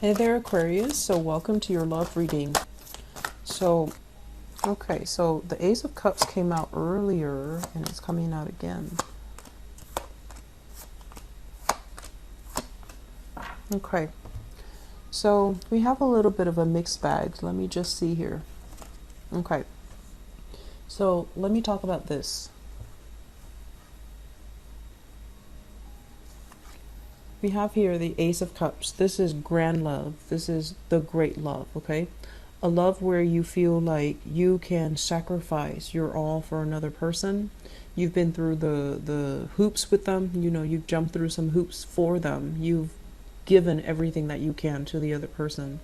Hey there, Aquarius. So, welcome to your love reading. So, okay, so the Ace of Cups came out earlier and it's coming out again. Okay, so we have a little bit of a mixed bag. Let me just see here. Okay, so let me talk about this. We have here the Ace of Cups. This is grand love. This is the great love, okay? A love where you feel like you can sacrifice your all for another person. You've been through the hoops with them. You know, you've jumped through some hoops for them. You've given everything that you can to the other person.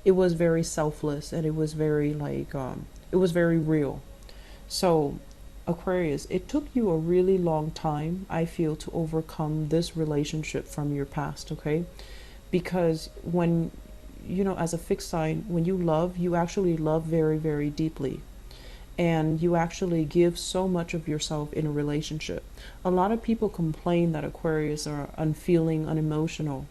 It was very selfless and it was very it was very real. So Aquarius, it took you a really long time, I feel, to overcome this relationship from your past, okay? Because when, you know, as a fixed sign, when you love, you actually love very, very deeply. And you actually give so much of yourself in a relationship. A lot of people complain that Aquarius are unfeeling, unemotional,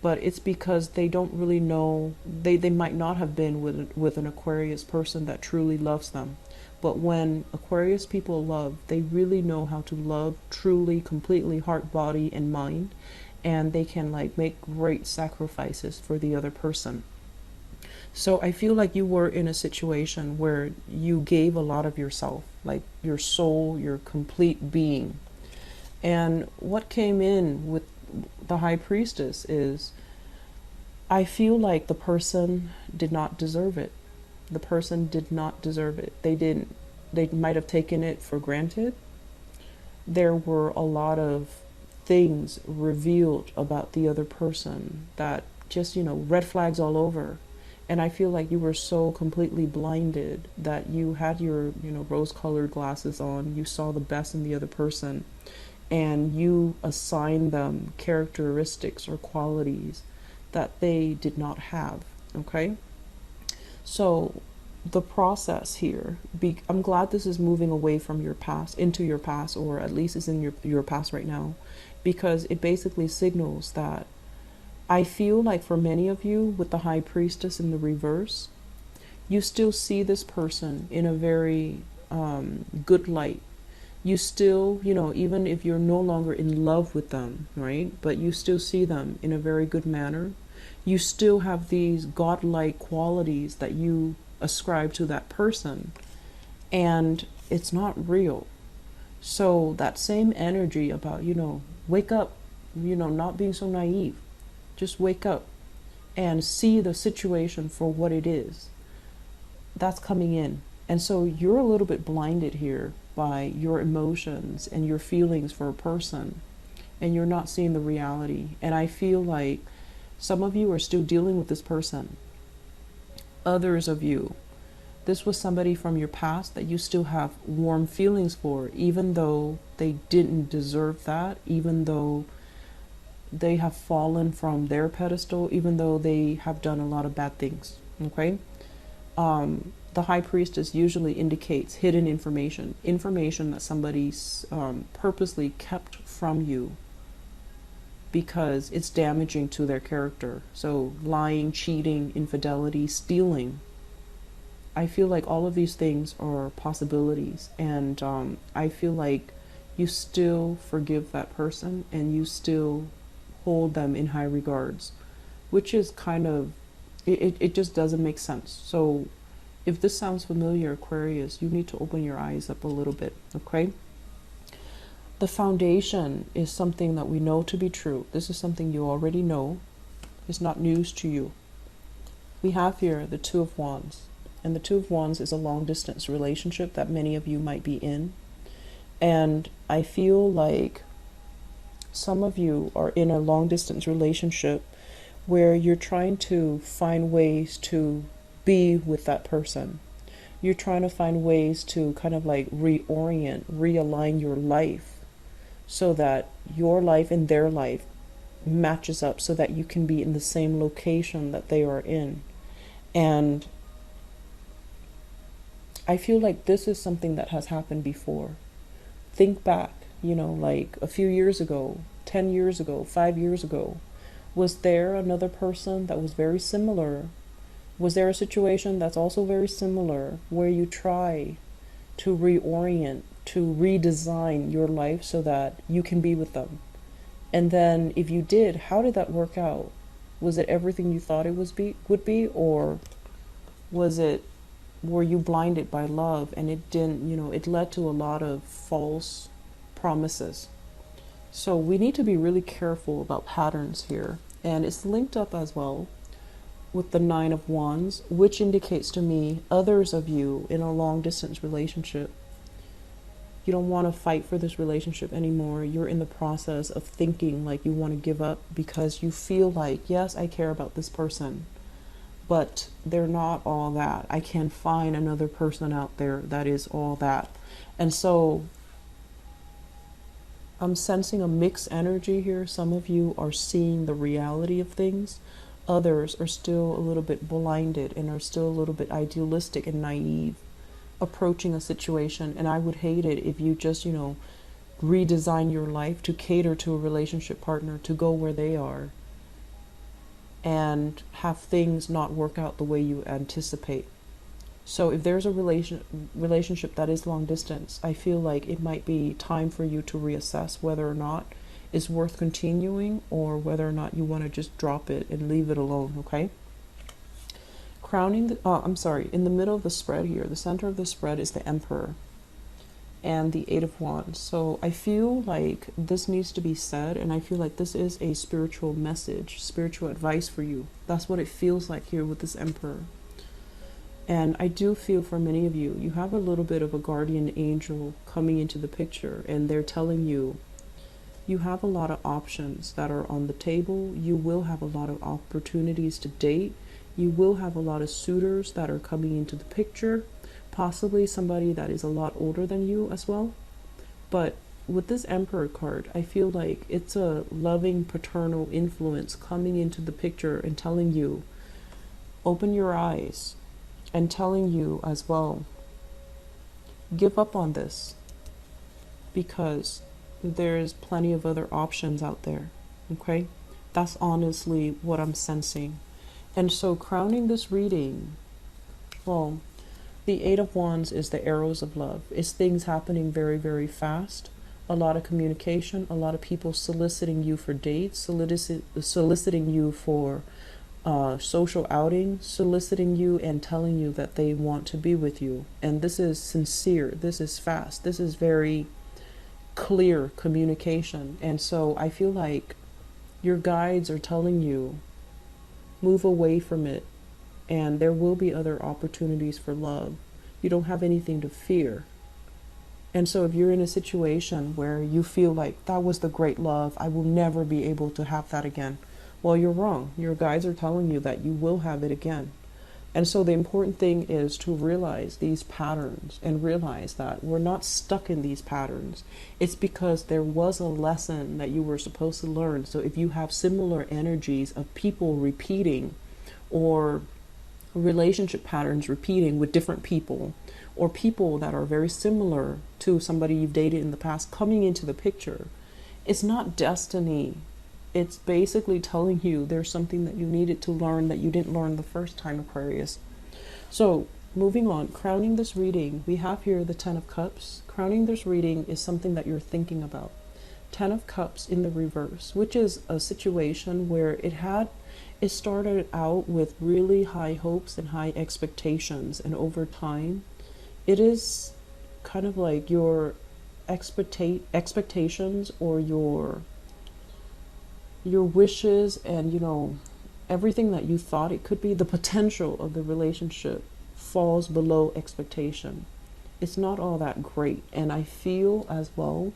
but it's because they don't really know, they might not have been with an Aquarius person that truly loves them. But when Aquarius people love, they really know how to love truly, completely, heart, body, and mind. And they can like make great sacrifices for the other person. So I feel like you were in a situation where you gave a lot of yourself, like your soul, your complete being. And what came in with the High Priestess is I feel like the person did not deserve it. The person did not deserve it. They might have taken it for granted. There were a lot of things revealed about the other person that just, you know, red flags all over. And I feel like you were so completely blinded that you had your, you know, rose-colored glasses on. You saw the best in the other person and you assigned them characteristics or qualities that they did not have, okay? So the process here, I'm glad this is moving away from your past into your past, or at least is in your past right now, because it basically signals that I feel like for many of you with the High Priestess in the reverse, you still see this person in a very good light. You still, you know, even if you're no longer in love with them, right? But you still see them in a very good manner. You still have these godlike qualities that you ascribe to that person, and it's not real. So that same energy about, you know, wake up, you know, not being so naive, just wake up and see the situation for what it is, that's coming in. And so you're a little bit blinded here by your emotions and your feelings for a person, and you're not seeing the reality. And I feel like some of you are still dealing with this person. Others of you, this was somebody from your past that you still have warm feelings for, even though they didn't deserve that, even though they have fallen from their pedestal, even though they have done a lot of bad things, okay? The High Priestess usually indicates hidden information, information that somebody's purposely kept from you because it's damaging to their character. So lying, cheating, infidelity, stealing. I feel like all of these things are possibilities, and I feel like you still forgive that person and you still hold them in high regards, which is kind of, it just doesn't make sense. So if this sounds familiar, Aquarius, you need to open your eyes up a little bit, okay? The foundation is something that we know to be true. This is something you already know. It's not news to you. We have here the Two of Wands. And the Two of Wands is a long distance relationship that many of you might be in. And I feel like some of you are in a long distance relationship where you're trying to find ways to be with that person. You're trying to find ways to kind of like reorient, realign your life so that your life and their life matches up so that you can be in the same location that they are in. And I feel like this is something that has happened before. Think back, you know, like a few years ago, 10 years ago, 5 years ago, Was there another person that was very similar? Was there a situation that's also very similar where you try to reorient, to redesign your life so that you can be with them? And then if you did, how did that work out? Was it everything you thought it would be, or was it, were you blinded by love and it didn't, it led to a lot of false promises? So we need to be really careful about patterns here. And it's linked up as well with the Nine of Wands, which indicates to me others of you in a long distance relationship. You don't want to fight for this relationship anymore. You're in the process of thinking like you want to give up because you feel like, yes, I care about this person, but they're not all that. I can't find another person out there that is all that. And so I'm sensing a mixed energy here. Some of you are seeing the reality of things. Others are still a little bit blinded and are still a little bit idealistic and naive approaching a situation. And I would hate it if you just, redesign your life to cater to a relationship partner, to go where they are, and have things not work out the way you anticipate. So if there's a relationship that is long distance, I feel like it might be time for you to reassess whether or not it's worth continuing or whether or not you want to just drop it and leave it alone, okay? In the middle of the spread here, the center of the spread is the Emperor and the Eight of Wands. So I feel like this needs to be said, and I feel like this is a spiritual message, spiritual advice for you. That's what it feels like here with this Emperor. And I do feel for many of you, you have a little bit of a guardian angel coming into the picture, and they're telling you, you have a lot of options that are on the table. You will have a lot of opportunities to date. You will have a lot of suitors that are coming into the picture, possibly somebody that is a lot older than you as well. But with this Emperor card, I feel like it's a loving paternal influence coming into the picture and telling you, open your eyes, and telling you as well, give up on this because there's plenty of other options out there, okay? That's honestly what I'm sensing. And so crowning this reading, well, the Eight of Wands is the arrows of love. It's things happening very, very fast. A lot of communication, a lot of people soliciting you for dates, soliciting you for social outing, soliciting you and telling you that they want to be with you. And this is sincere. This is fast. This is very clear communication. And so I feel like your guides are telling you, move away from it, and there will be other opportunities for love. You don't have anything to fear. And so if you're in a situation where you feel like that was the great love, I will never be able to have that again, well, you're wrong. Your guides are telling you that you will have it again. And so the important thing is to realize these patterns and realize that we're not stuck in these patterns. It's because there was a lesson that you were supposed to learn. So if you have similar energies of people repeating, or relationship patterns repeating with different people, or people that are very similar to somebody you've dated in the past coming into the picture, it's not destiny. It's basically telling you there's something that you needed to learn that you didn't learn the first time, Aquarius. So moving on, crowning this reading, we have here the Ten of Cups. Crowning this reading is something that you're thinking about. Ten of Cups in the reverse, which is a situation where it started out with really high hopes and high expectations, and over time it is kind of like your expectations or your wishes and everything that you thought it could be, the potential of the relationship falls below expectation. It's not all that great. And I feel as well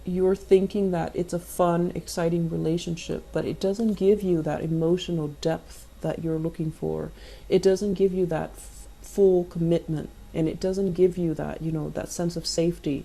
you're thinking that it's a fun, exciting relationship, but it doesn't give you that emotional depth that you're looking for. It doesn't give you that full commitment, and it doesn't give you that that sense of safety.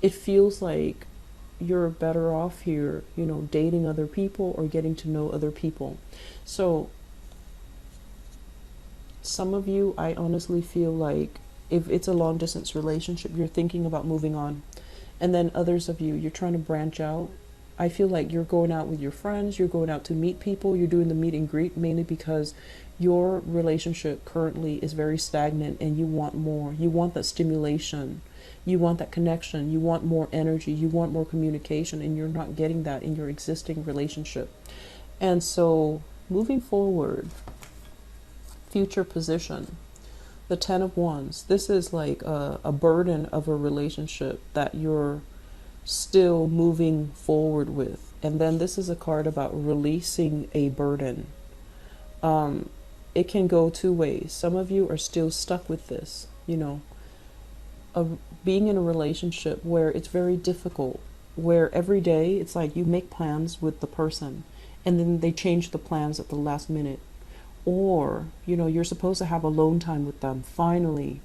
It feels like you're better off here, dating other people or getting to know other people. So some of you, I honestly feel like if it's a long distance relationship, you're thinking about moving on. And then others of you, you're trying to branch out. I feel like you're going out with your friends, you're going out to meet people, you're doing the meet and greet, mainly because your relationship currently is very stagnant and you want more. You want that stimulation. You want that connection. You want more energy. You want more communication, and you're not getting that in your existing relationship. And so, moving forward, future position, the Ten of Wands. This is like a burden of a relationship that you're still moving forward with. And then this is a card about releasing a burden. It can go two ways. Some of you are still stuck with this, you know, being in a relationship where it's very difficult, where every day it's like you make plans with the person and then they change the plans at the last minute. Or, you know, you're supposed to have alone time with them finally,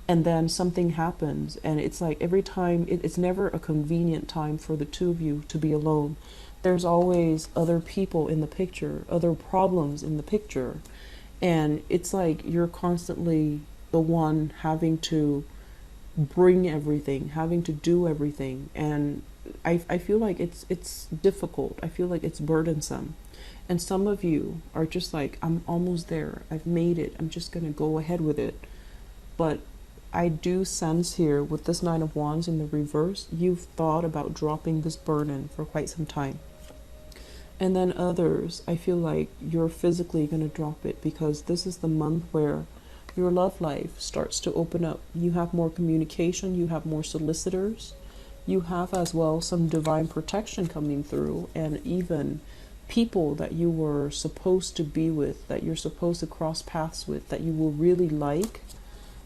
and then something happens, and it's like every time it's never a convenient time for the two of you to be alone. There's always other people in the picture, other problems in the picture, and it's like you're constantly the one having to bring everything, having to do everything, and I feel like it's difficult. I feel like it's burdensome. And some of you are just like, I'm almost there. I've made it. I'm just going to go ahead with it. But I do sense here with this Nine of Wands in the reverse, you've thought about dropping this burden for quite some time. And then others, I feel like you're physically going to drop it because this is the month where your love life starts to open up. You have more communication. You have more solicitors. You have as well some divine protection coming through, and even people that you were supposed to be with, that you're supposed to cross paths with, that you will really like.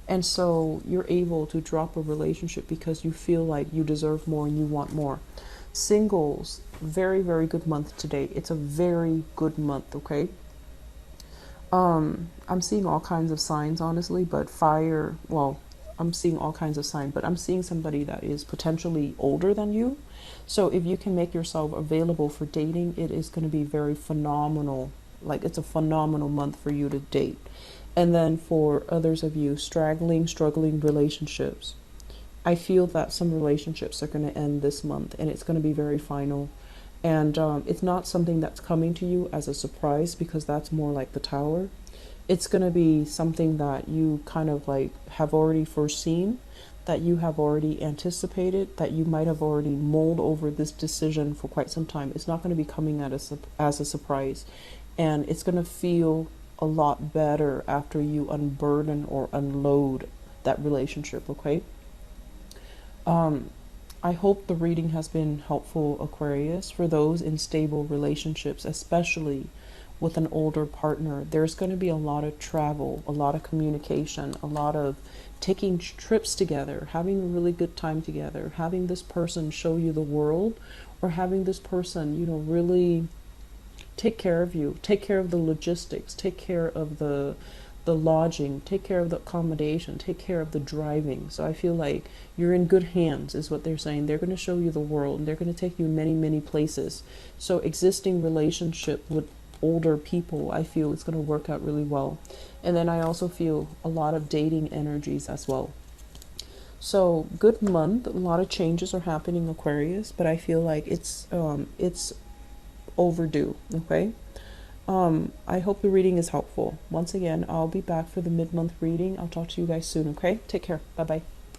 And so you're able to drop a relationship because you feel like you deserve more and you want more. Singles, very, very good month today. It's a very good month, okay? I'm seeing all kinds of signs, honestly, but fire, well, I'm seeing all kinds of signs, but I'm seeing somebody that is potentially older than you. So if you can make yourself available for dating, it is going to be very phenomenal. Like, it's a phenomenal month for you to date. And then for others of you struggling relationships, I feel that some relationships are going to end this month, and it's going to be very final. And it's not something that's coming to you as a surprise, because that's more like the Tower. It's going to be something that you kind of like have already foreseen, that you have already anticipated, that you might have already mulled over this decision for quite some time. It's not going to be coming at us as a surprise, and it's going to feel a lot better after you unburden or unload that relationship, okay? I hope the reading has been helpful, Aquarius, for those in stable relationships, especially with an older partner. There's going to be a lot of travel, a lot of communication, a lot of taking trips together, having a really good time together, having this person show you the world, or having this person, you know, really take care of you, take care of the logistics, take care of the lodging, take care of the accommodation, take care of the driving. So I feel like you're in good hands is what they're saying. They're going to show you the world, and they're going to take you many, many places. So existing relationship with older people, I feel it's going to work out really well. And then I also feel a lot of dating energies as well. So good month. A lot of changes are happening, Aquarius, but I feel like it's overdue. Okay. I hope the reading is helpful. Once again, I'll be back for the mid-month reading. I'll talk to you guys soon. Okay. Take care. Bye bye.